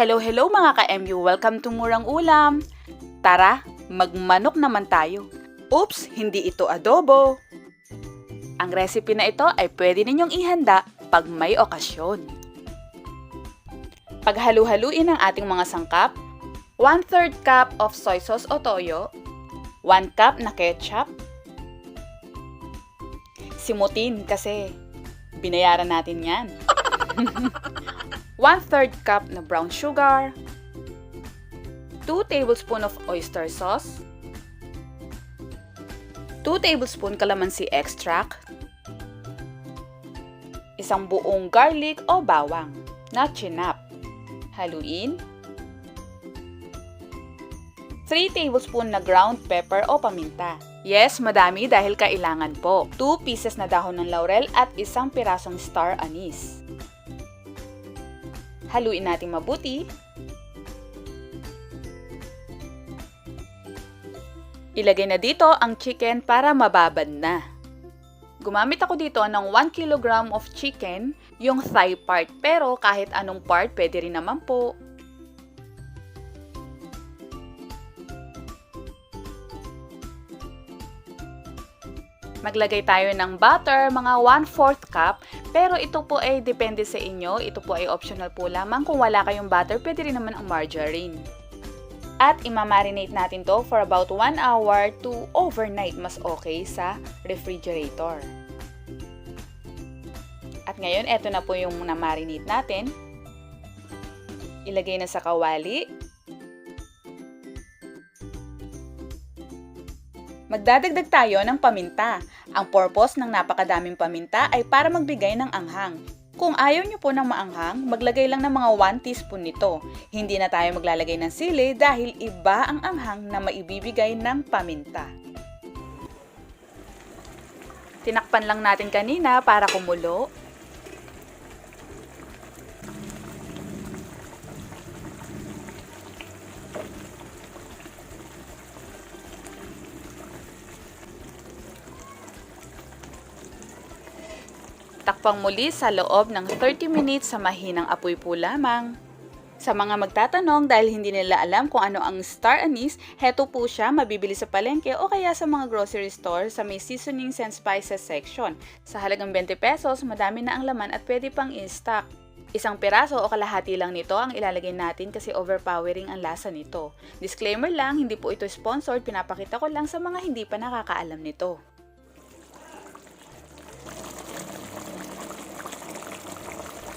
Hello mga ka-MU! Welcome to Murang Ulam! Tara, magmanok naman tayo. Oops, hindi ito adobo. Ang recipe na ito ay pwede ninyong ihanda pag may okasyon. Paghalu-haluin ang ating mga sangkap, 1/3 cup of soy sauce o toyo, 1 cup na ketchup, simutin kasi binayaran natin yan. 1/3 cup na brown sugar, 2 tablespoon of oyster sauce, 2 tablespoon kalamansi extract, isang buong garlic o bawang na chinap. Haluin. 3 tablespoon na ground pepper o paminta. Yes, madami dahil kailangan po. 2 pieces na dahon ng laurel at isang pirasong Star Anise. Haluin natin mabuti. Ilagay na dito ang chicken para mababad na. Gumamit ako dito ng 1 kg of chicken, yung thigh part, pero kahit anong part pwede rin naman po. Maglagay tayo ng butter, mga 1/4 cup, pero ito po ay depende sa inyo, ito po ay optional po lamang. Kung wala kayong butter, pwede rin naman ang margarine. At imamarinate natin to for about 1 hour to overnight, mas okay sa refrigerator. At ngayon, eto na po yung na-marinate natin. Ilagay na sa kawali. Magdadagdag tayo ng paminta. Ang purpose ng napakadaming paminta ay para magbigay ng anghang. Kung ayaw nyo po ng maanghang, maglagay lang ng mga 1 teaspoon nito. Hindi na tayo maglalagay ng sili dahil iba ang anghang na maibibigay ng paminta. Tinakpan lang natin kanina para kumulo. Takpang muli sa loob ng 30 minutes sa mahinang apoy po lamang. Sa mga magtatanong dahil hindi nila alam kung ano ang Star Anise, heto po siya, mabibili sa palengke o kaya sa mga grocery store sa may seasonings and spices section. Sa halagang 20 pesos, madami na ang laman at pwede pang i-stock. Isang piraso o kalahati lang nito ang ilalagay natin kasi overpowering ang lasa nito. Disclaimer lang, hindi po ito sponsored, pinapakita ko lang sa mga hindi pa nakakaalam nito.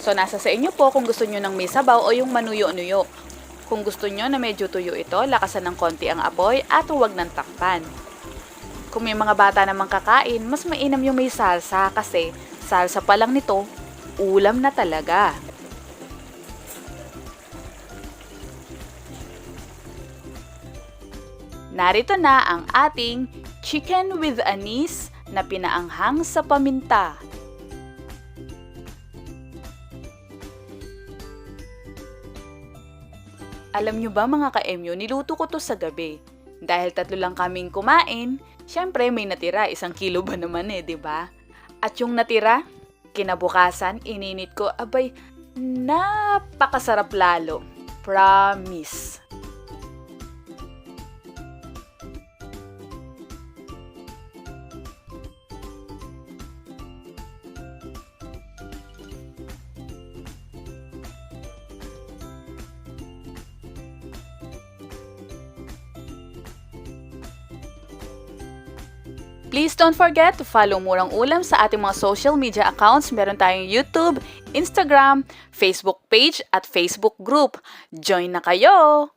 So, nasa sa inyo po kung gusto nyo ng may sabaw o yung manuyo-nuyo. Kung gusto nyo na medyo tuyo ito, lakasan ng konti ang apoy at huwag ng takpan. Kung may mga bata namang kakain, mas mainam yung may salsa kasi salsa pa lang nito, ulam na talaga. Narito na ang ating chicken with anise na pinaanghang sa paminta. Alam nyo ba mga ka-MU, niluto ko to sa gabi. Dahil 3 lang kaming kumain, syempre may natira, 1 kilo ba naman diba? At yung natira, kinabukasan, ininit ko, abay, napakasarap lalo. Promise. Please don't forget to follow Murang Ulam sa ating mga social media accounts. Meron tayong YouTube, Instagram, Facebook page at Facebook group. Join na kayo!